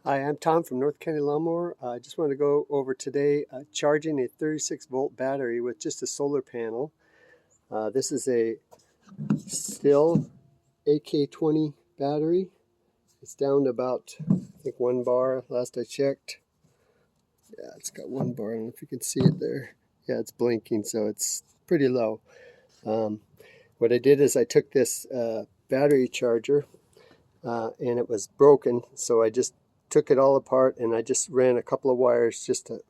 Hi, I'm Tom from North County Lawnmower. I just want to go over today charging a 36-volt battery with just a solar panel. This is a Stihl AK20 battery. It's down to about, I think, 1 bar last I checked. Yeah, it's got 1 bar. I don't know if you can see it there. Yeah, it's blinking, so it's pretty low. What I did is I took this battery charger and it was broken, so I just took it all apart and I just ran a couple of wires, just a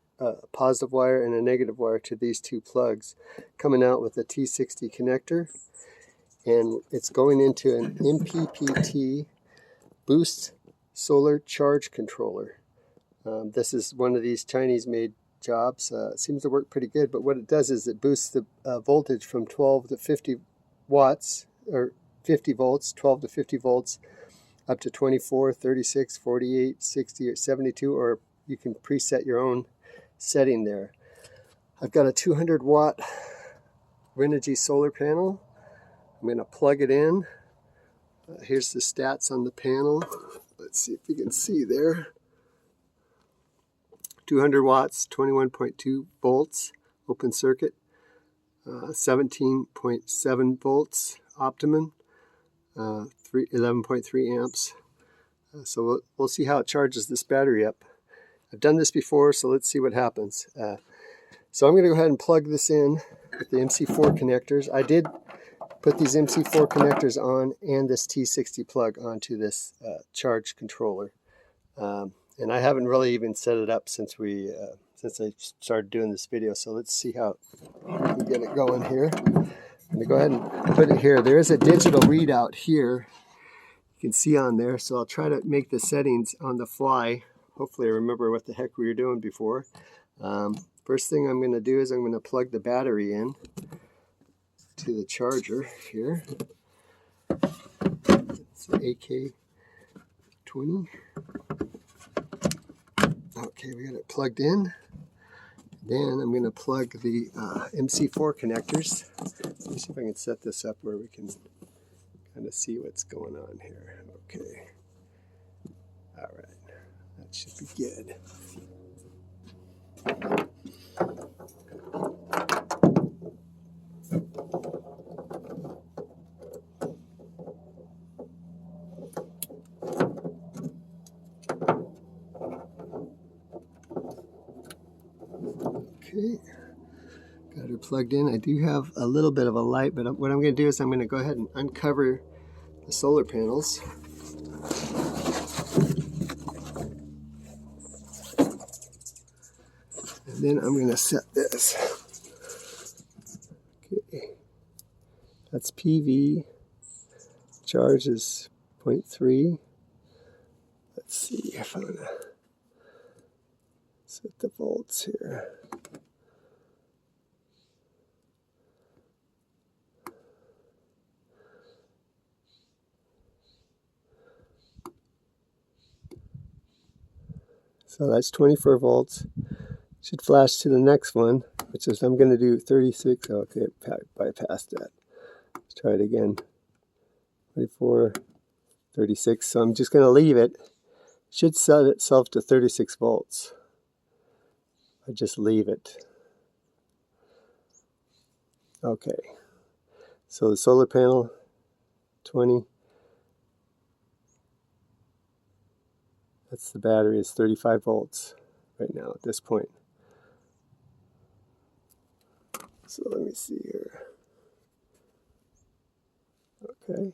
positive wire and a negative wire to these 2 plugs, coming out with a T60 connector, and it's going into an MPPT Boost Solar Charge Controller. This is one of these Chinese made jobs. It seems to work pretty good, but what it does is it boosts the voltage from 12 to 50 watts, or 50 volts, 12 to 50 volts, up to 24, 36, 48, 60, or 72, or you can preset your own setting there. I've got a 200 watt Renogy solar panel. I'm going to plug it in. Here's the stats on the panel. Let's see if you can see there. 200 watts, 21.2 volts, open circuit, 17.7 volts, optimum, 11.3 amps. So we'll see how it charges this battery up. I've done this before, so let's see what happens. So I'm going to go ahead and plug this in with the MC4 connectors. I did put these MC4 connectors on and this T60 plug onto this charge controller. And I haven't really even set it up since I started doing this video. So let's see how we can get it going here. I'm going to go ahead and put it here. There is a digital readout here you can see on there. So I'll try to make the settings on the fly. Hopefully I remember what the heck we were doing before. First thing I'm going to do is I'm going to plug the battery in to the charger here. It's an AK20. Okay, we got it plugged in. Then I'm going to plug the MC4 connectors. Let me see if I can set this up where we can kind of see what's going on here. Okay. All right. That should be good. Okay. Got her plugged in. I do have a little bit of a light, but what I'm going to do is I'm going to go ahead and uncover the solar panels. And then I'm going to set this. Okay. That's PV. Charge is 0.3. Let's see if I'm going to set the volts here. So that's 24 volts. Should flash to the next one, which is I'm going to do 36. Okay, bypassed that. Let's try it again. 24, 36. So I'm just going to leave it. It should set itself to 36 volts. I just leave it. Okay. So the solar panel, 20. That's the battery. It's 35 volts right now at this point. So let me see here. Okay.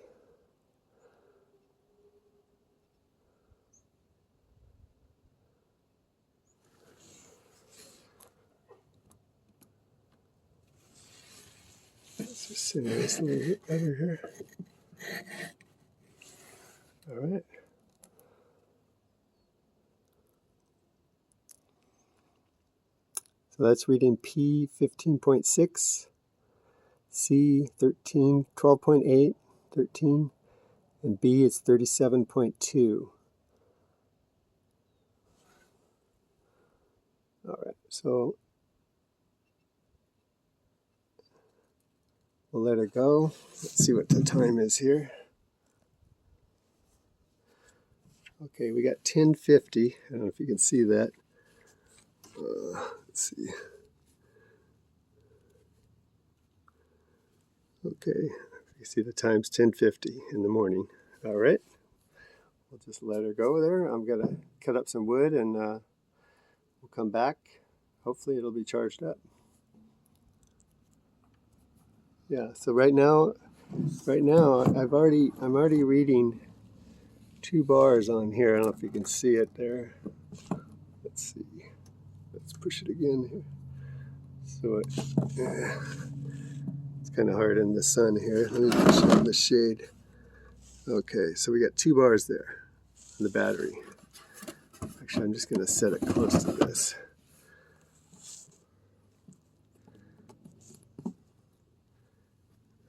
Let's just simulate this a little bit better here. All right. So that's reading P 15.6, C 13, 12.8, 13, and B is 37.2. All right, so we'll let her go. Let's see what the time is here. Okay, we got 1050. I don't know if you can see that. Let's see. Okay, you see the time's 10:50 in the morning. All right, we'll just let her go there. I'm gonna cut up some wood and we'll come back. Hopefully it'll be charged up. Yeah, so right now I'm already reading 2 bars on here. I don't know if you can see it there. Let's see. Let's push it again here. So it's kind of hard in the sun here. Let me push it in the shade. Okay, so we got 2 bars there on the battery. Actually, I'm just going to set it close to this.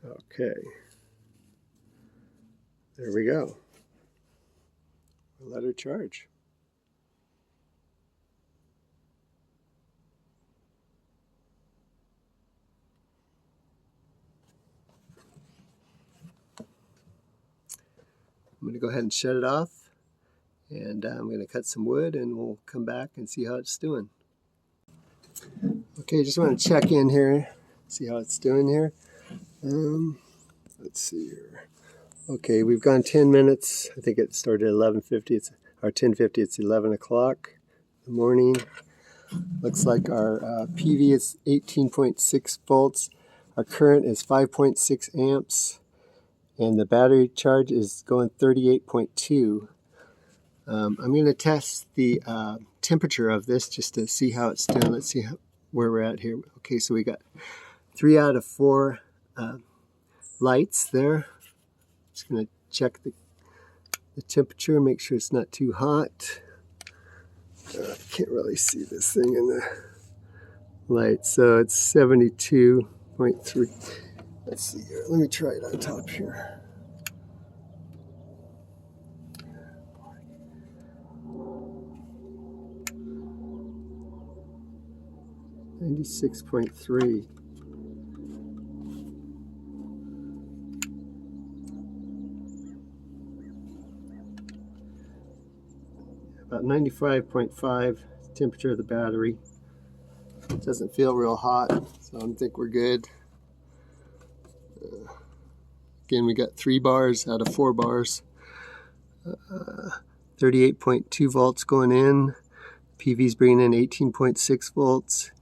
Okay, there we go. We'll let her charge. I'm going to go ahead and shut it off, and I'm going to cut some wood and we'll come back and see how it's doing. Okay, just want to check in here, see how it's doing here. Let's see here. Okay, we've gone 10 minutes. I think it started at 11:50. It's our 10:50. It's 11 o'clock in the morning. Looks like our PV is 18.6 volts. Our current is 5.6 amps. And the battery charge is going 38.2. I'm going to test the temperature of this just to see how it's doing. Let's see where we're at here. Okay, so we got 3 out of 4 lights there. Just going to check the temperature, make sure it's not too hot. I can't really see this thing in the light. So it's 72.3. Let's see here. Let me try it on top here. $96.3. About 95.5 temperature of the battery. It doesn't feel real hot, so I think we're good. Again, we got 3 bars out of 4 bars. 38.2 volts going in. PV's bringing in 18.6 volts.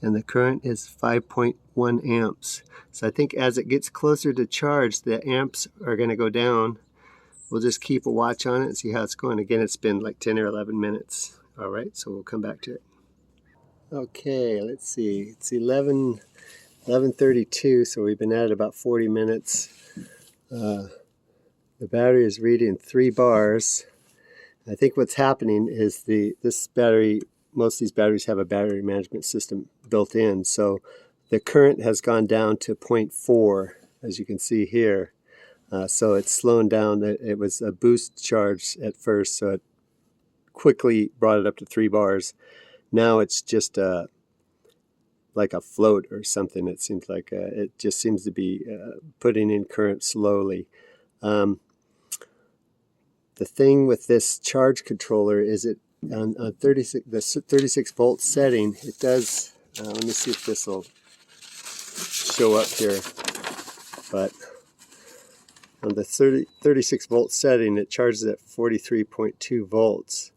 And the current is 5.1 amps. So I think as it gets closer to charge, the amps are going to go down. We'll just keep a watch on it and see how it's going. Again, it's been like 10 or 11 minutes. All right, so we'll come back to it. Okay, let's see. It's 11:32, so we've been at it about 40 minutes. The battery is reading 3 bars. I think what's happening is this battery, most of these batteries have a battery management system built in. So the current has gone down to 0.4, as you can see here. So it's slowing down. It was a boost charge at first, so it quickly brought it up to 3 bars. Now it's just like a float or something. It seems like it just seems to be putting in current slowly. The thing with this charge controller is it on 36 volt setting, it does. Let me see if this will show up here. But on the 36 volt setting, it charges at 43.2 volts.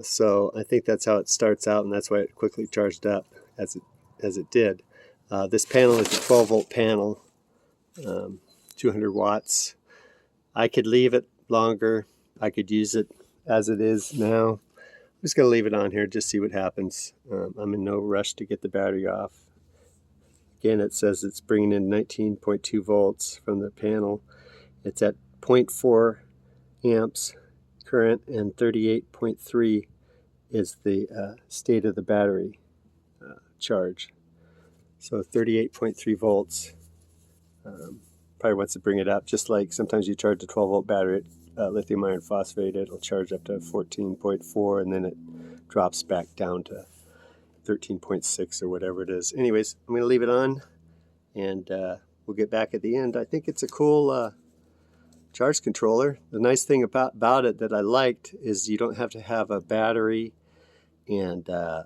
So I think that's how it starts out, and that's why it quickly charged up as it did. This panel is a 12 volt panel, 200 watts. I could leave it longer. I could use it as it is now. I'm just going to leave it on here, just see what happens. I'm in no rush to get the battery off. Again, it says it's bringing in 19.2 volts from the panel. It's at 0.4 amps current, and 38.3 is the state of the battery charge. So 38.3 volts. Probably wants to bring it up, just like sometimes you charge a 12 volt battery at lithium iron phosphate, it'll charge up to 14.4 and then it drops back down to 13.6 or whatever it is. Anyways, I'm going to leave it on and we'll get back at the end. I think it's a cool charge controller. The nice thing about it that I liked is you don't have to have a battery and an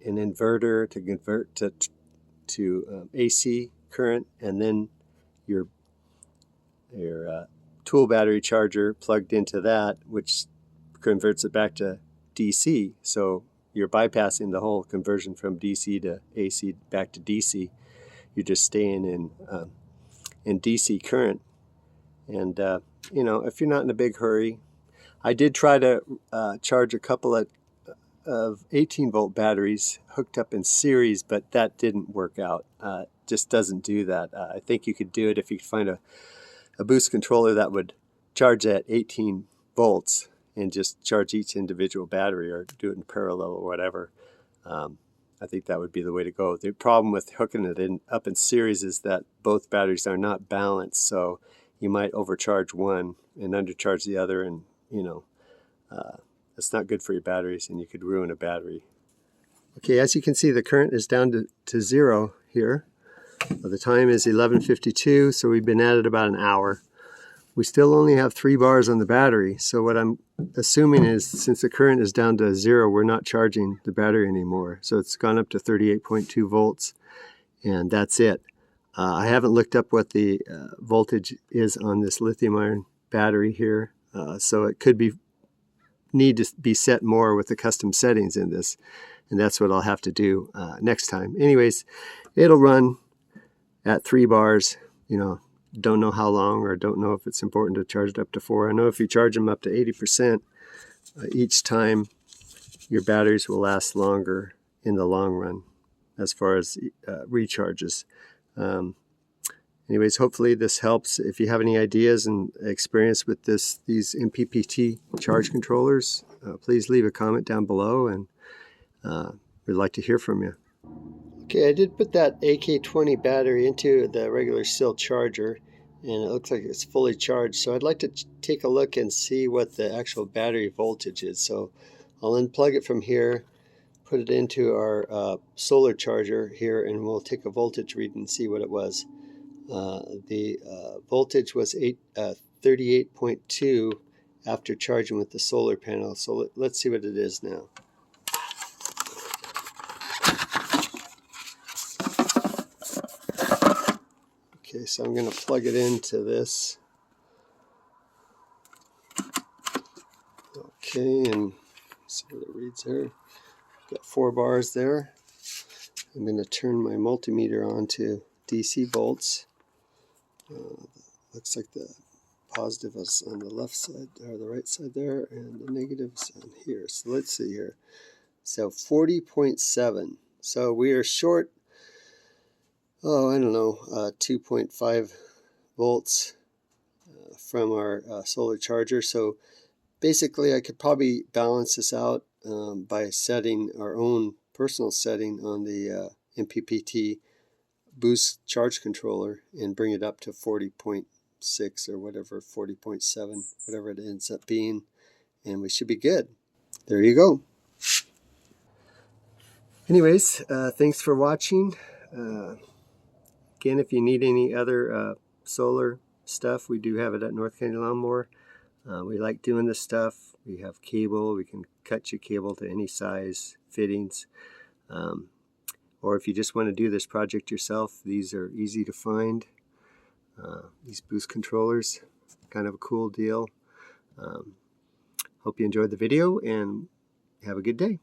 inverter to convert to AC current, and then your tool battery charger plugged into that, which converts it back to DC. So you're bypassing the whole conversion from DC to AC back to DC. You're just staying in DC current. And you know, if you're not in a big hurry, I did try to charge a couple of 18-volt batteries hooked up in series, but that didn't work out. Just doesn't do that. I think you could do it if you could find a boost controller that would charge at 18 volts and just charge each individual battery, or do it in parallel or whatever. I think that would be the way to go. The problem with hooking it up in series is that both batteries are not balanced, so you might overcharge one and undercharge the other, and you know, it's not good for your batteries, and you could ruin a battery. Okay, as you can see, the current is down to 0 here. The time is 11:52, so we've been at it about an hour. We still only have 3 bars on the battery, so what I'm assuming is, since the current is down to 0, we're not charging the battery anymore. So it's gone up to 38.2 volts, and that's it. I haven't looked up what the voltage is on this lithium-ion battery here, so it could need to be set more with the custom settings in this, and that's what I'll have to do next time. Anyways, it'll run at 3 bars. You know, don't know how long, or don't know if it's important to charge it up to 4. I know if you charge them up to 80% each time, your batteries will last longer in the long run as far as recharges. Anyways, hopefully this helps. If you have any ideas and experience with these MPPT charge controllers, please leave a comment down below, and we'd like to hear from you. Okay, I did put that AK20 battery into the regular Stihl charger, and it looks like it's fully charged. So I'd like to take a look and see what the actual battery voltage is. So I'll unplug it from here, put it into our solar charger here, and we'll take a voltage read and see what it was. The voltage was 38.2 after charging with the solar panel. So let's see what it is now. Okay, so I'm going to plug it into this. Okay, and see what it reads here. Got 4 bars there. I'm going to turn my multimeter on to DC volts. Looks like the positive is on the left side, or the right side there, and the negative is on here. So let's see here. So 40.7. So we are short, oh, I don't know, 2.5 volts from our solar charger. So basically I could probably balance this out by setting our own personal setting on the MPPT Boost Charge Controller and bring it up to 40.6 or whatever, 40.7, whatever it ends up being, and we should be good. There you go. Anyways, thanks for watching. Again, if you need any other solar stuff, we do have it at North County Lawnmower. We like doing this stuff. We have cable. We can cut you cable to any size, fittings. Or if you just want to do this project yourself, these are easy to find. These boost controllers, kind of a cool deal. Hope you enjoyed the video, and have a good day.